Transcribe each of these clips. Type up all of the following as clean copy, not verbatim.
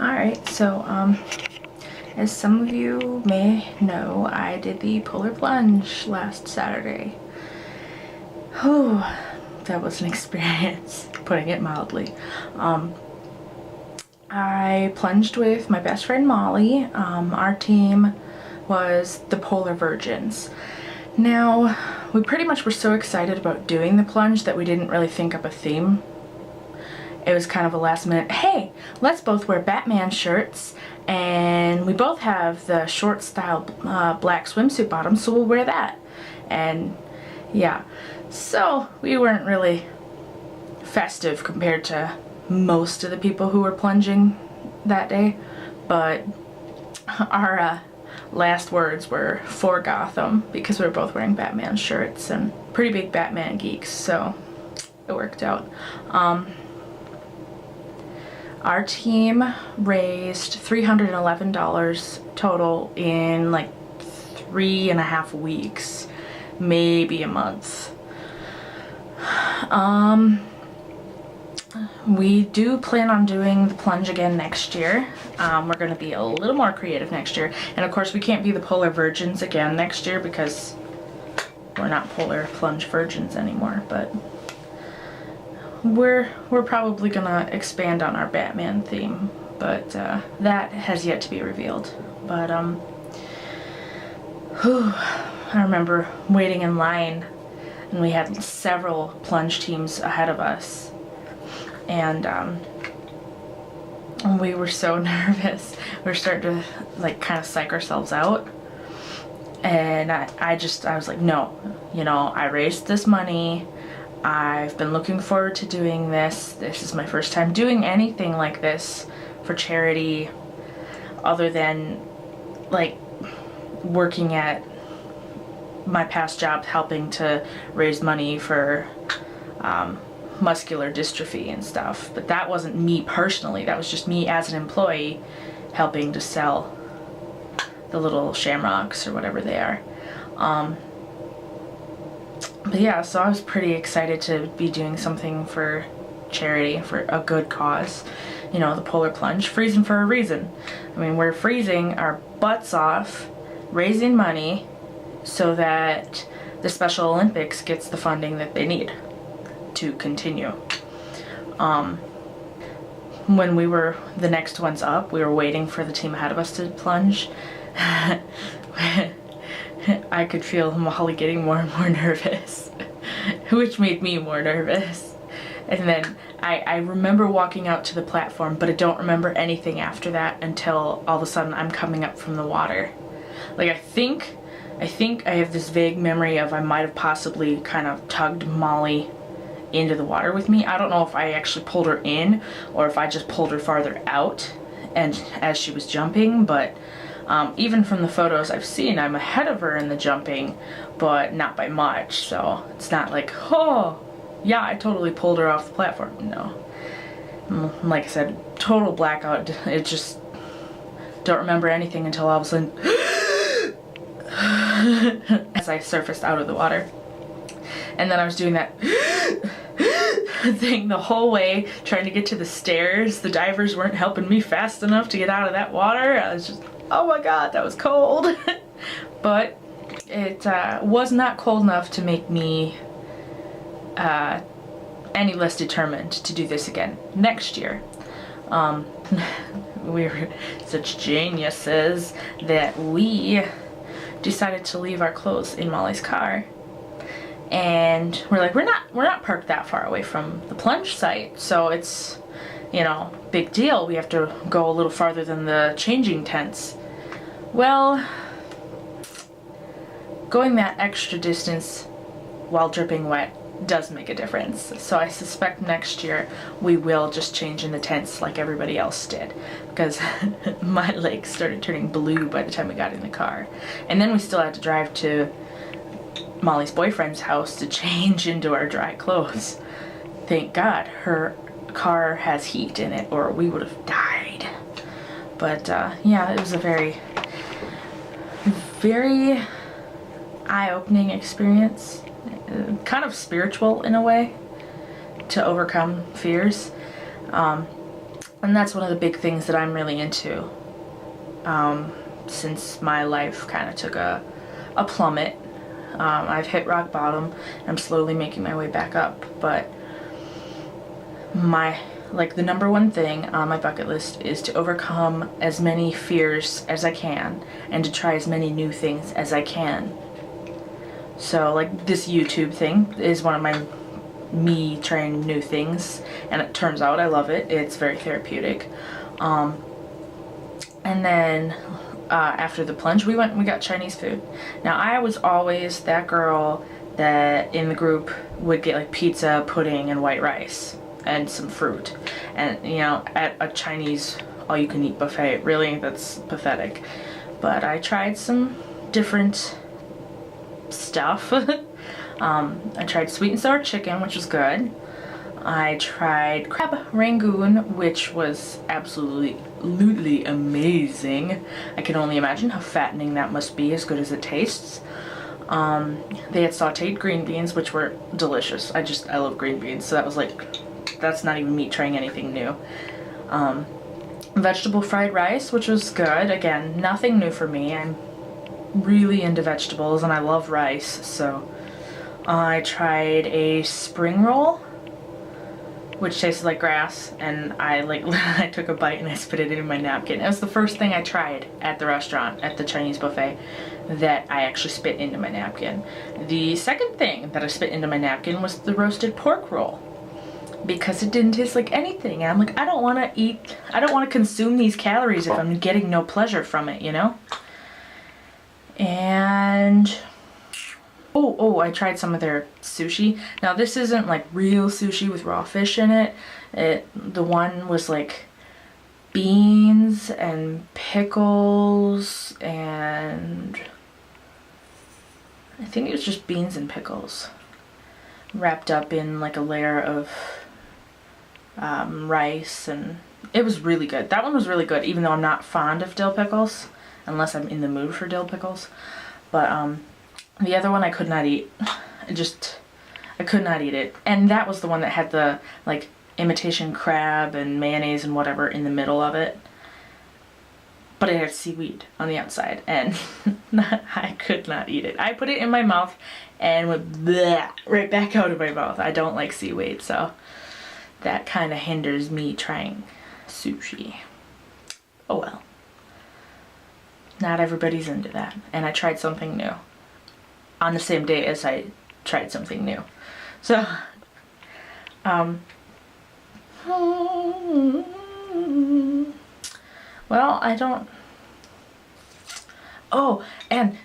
Alright, so as some of you may know, I did the Polar Plunge last Saturday. Whew, that was an experience, putting it mildly. I plunged with my best friend Molly. Our team was the Polar Virgins. Now, we pretty much were so excited about doing the plunge that we didn't really think up a theme. It was kind of a last minute, hey, let's both wear Batman shirts, and we both have the short style black swimsuit bottoms, so we'll wear that. And yeah, so we weren't really festive compared to most of the people who were plunging that day, but our last words were "for Gotham" because we were both wearing Batman shirts and pretty big Batman geeks, so it worked out. Our team raised $311 total in like 3.5 weeks, maybe a month. We do plan on doing the plunge again next year. We're going to be a little more creative next year, and of course we can't be the Polar Virgins again next year because we're not Polar Plunge Virgins anymore, but we're probably gonna expand on our Batman theme, but that has yet to be revealed. But I remember waiting in line, and we had several plunge teams ahead of us, and we were so nervous. We were starting to like kind of psych ourselves out, and I was like, no, you know, I raised this money. I've been looking forward to doing this. This is my first time doing anything like this for charity, other than like working at my past job helping to raise money for muscular dystrophy and stuff. But that wasn't me personally. That was just me as an employee helping to sell the little shamrocks or whatever they are. But yeah, so I was pretty excited to be doing something for charity, for a good cause. You know, the Polar Plunge, freezing for a reason. I mean, we're freezing our butts off, raising money so that the Special Olympics gets the funding that they need to continue. When we were the next ones up, we were waiting for the team ahead of us to plunge. I could feel Molly getting more and more nervous, which made me more nervous. And then I remember walking out to the platform, but I don't remember anything after that until all of a sudden I'm coming up from the water. Like I think I have this vague memory of I might have possibly kind of tugged Molly into the water with me. I don't know if I actually pulled her in or if I just pulled her farther out and as she was jumping, but even from the photos I've seen, I'm ahead of her in the jumping, but not by much, so it's not like, oh, yeah, I totally pulled her off the platform. No. Like I said, total blackout. It just don't remember anything until all of a sudden as I surfaced out of the water. And then I was doing that thing the whole way, trying to get to the stairs. The divers weren't helping me fast enough to get out of that water. I was just, oh my god, that was cold. But it was not cold enough to make me any less determined to do this again next year. We were such geniuses that we decided to leave our clothes in Molly's car. And we're like, we're not parked that far away from the plunge site, so it's, you know, big deal. We have to go a little farther than the changing tents. Well, going that extra distance while dripping wet does make a difference. So I suspect next year we will just change in the tents like everybody else did, because my legs started turning blue by the time we got in the car. And then we still had to drive to Molly's boyfriend's house to change into our dry clothes. Thank God her car has heat in it or we would have died. But yeah, it was a very eye-opening experience, kind of spiritual in a way, to overcome fears. And that's one of the big things that I'm really into, since my life kind of took a plummet. I've hit rock bottom. I'm slowly making my way back up, but the number one thing on my bucket list is to overcome as many fears as I can and to try as many new things as I can. So like this YouTube thing is one of me trying new things, and it turns out I love it. It's very therapeutic. And then after the plunge, we got Chinese food. Now I was always that girl that in the group would get like pizza, pudding, and white rice and some fruit. And you know, at a Chinese all-you-can-eat buffet, really, that's pathetic. But I tried some different stuff. I tried sweet and sour chicken, which was good. I tried crab rangoon, which was absolutely amazing. I can only imagine how fattening that must be, as good as it tastes. They had sauteed green beans, which were delicious. I love green beans, so that was like, that's not even me trying anything new. Vegetable fried rice, which was good. Again, nothing new for me. I'm really into vegetables and I love rice, so I tried a spring roll, which tasted like grass, and I took a bite and I spit it in my napkin. It was the first thing I tried at the restaurant, at the Chinese buffet, that I actually spit into my napkin. The second thing that I spit into my napkin was the roasted pork roll, because it didn't taste like anything. And I'm like, I don't want to consume these calories if I'm getting no pleasure from it, you know? And I tried some of their sushi. Now this isn't like real sushi with raw fish in it. The one was like beans and pickles, and I think it was just beans and pickles wrapped up in like a layer of rice, and it was really good. That one was really good, even though I'm not fond of dill pickles unless I'm in the mood for dill pickles. But the other one I could not eat. I could not eat it. And that was the one that had the like imitation crab and mayonnaise and whatever in the middle of it. But it had seaweed on the outside, and I could not eat it. I put it in my mouth and went bleh, right back out of my mouth. I don't like seaweed, so that kind of hinders me trying sushi. Oh well. Not everybody's into that. And I tried something new on the same day as I tried something new. So, well, I don't... Oh, and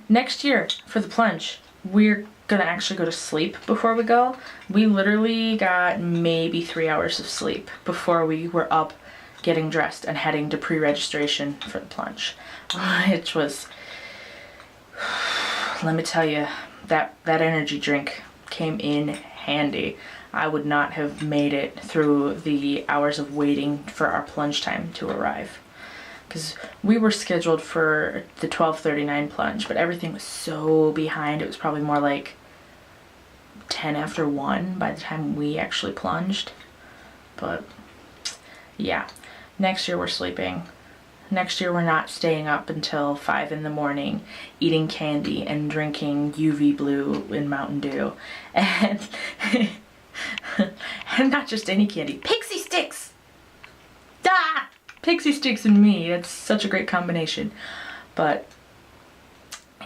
next year for the plunge, we're gonna actually go to sleep before we go. We literally got maybe 3 hours of sleep before we were up getting dressed and heading to pre-registration for the plunge, which was, let me tell you, that energy drink came in handy. I would not have made it through the hours of waiting for our plunge time to arrive, because we were scheduled for the 12:39 plunge, but everything was so behind. It was probably more like 10 after 1 by the time we actually plunged. But yeah, next year we're sleeping. Next year we're not staying up until 5 in the morning eating candy and drinking UV blue in Mountain Dew. And and not just any candy, Pixie Sticks! Ah! Pixie Sticks and me, that's such a great combination. But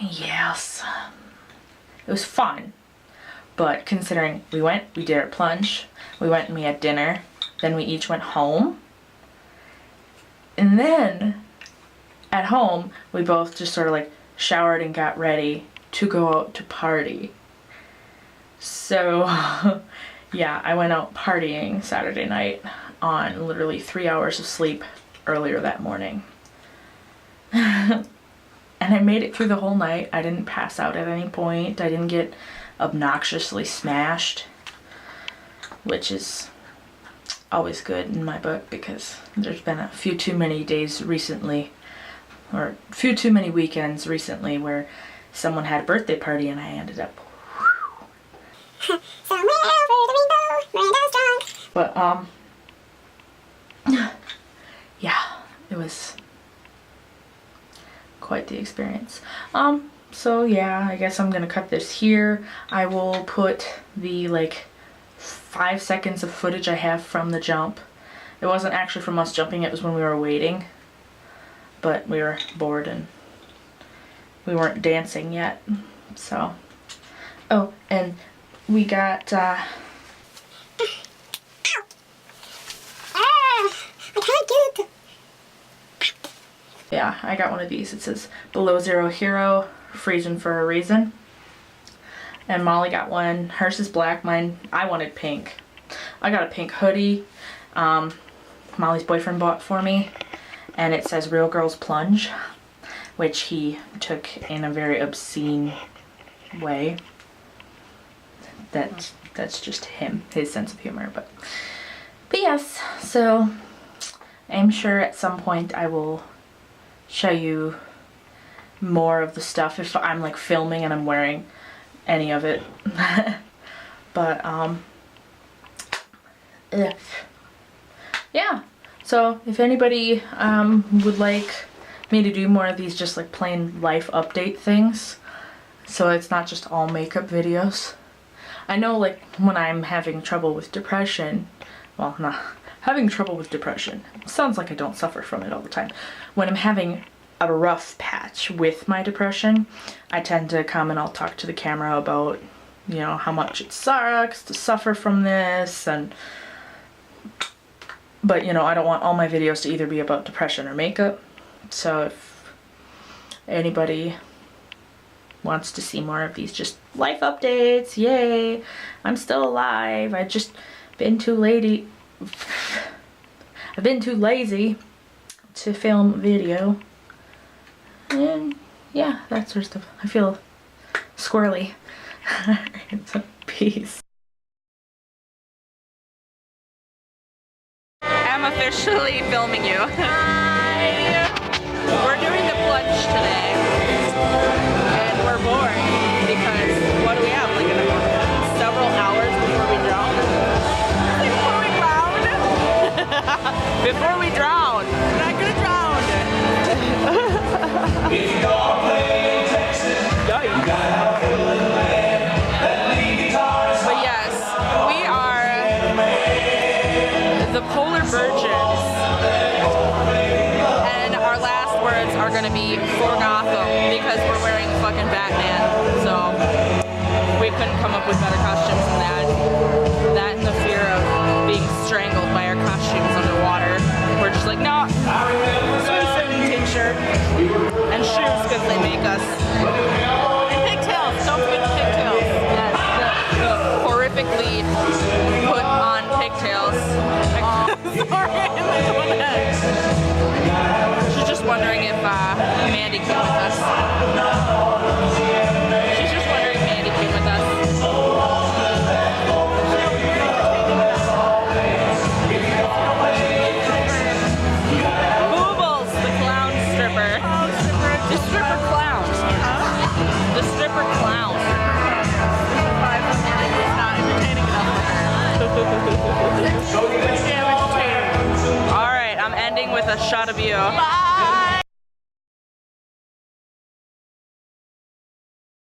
yes, it was fun. But considering we did our plunge, we went and we had dinner, then we each went home. And then, at home, we both just sort of like showered and got ready to go out to party. So, yeah, I went out partying Saturday night on literally 3 hours of sleep earlier that morning. And I made it through the whole night. I didn't pass out at any point. I didn't get obnoxiously smashed, which is always good in my book, because there's been a few too many days recently, or a few too many weekends recently, where someone had a birthday party and I ended up somewhere over the rainbow, Miranda's drunk. But was quite the experience. So yeah, I guess I'm gonna cut this here. I will put the like 5 seconds of footage I have from the jump. It wasn't actually from us jumping, it was when we were waiting. But we were bored and we weren't dancing yet, so. Oh, and we got, I can't get it. Yeah, I got one of these. It says Below Zero Hero, freezing for a reason. And Molly got one. Hers is black, mine, I wanted pink. I got a pink hoodie, Molly's boyfriend bought for me. And it says Real Girls Plunge, which he took in a very obscene way. That's just him, his sense of humor. But yes, so I'm sure at some point I will show you more of the stuff if I'm like filming and I'm wearing any of it. But yeah. So if anybody would like me to do more of these just like plain life update things, so it's not just all makeup videos. I know like when I'm having trouble with depression, well, not having trouble with depression, sounds like I don't suffer from it all the time. When I'm having a rough patch with my depression, I tend to come and I'll talk to the camera about, you know, how much it sucks to suffer from this, and but you know, I don't want all my videos to either be about depression or makeup. So if anybody wants to see more of these just life updates, yay, I'm still alive. I've just been too lazy. I've been too lazy to film video. And yeah, that sort of stuff. I feel squirrely. Peace. I'm officially filming you. Hi! We're doing the plunge today. And we're bored because what do we have? Like several hours before we drown? Before we drown! We're not gonna drown! But yes, we are the Polar Virgins, and our last words are gonna be for Gotham because we're wearing fucking Batman, so we couldn't come up with better costumes than that. That and the fear of being strangled by our costumes underwater. We're just like, no, swimsuit and t-shirt and shoes because they make us. And pigtails, don't forget the pigtails. Yes, the horrifically put on pigtails. Sorry, I'm doing that. She's just wondering if Mandy came with us. She's just wondering if Mandy came with us. Boobles, the clown stripper. The stripper clown. The stripper clown. It's not entertaining enough for her. Alright, I'm ending with a shot of you. Bye!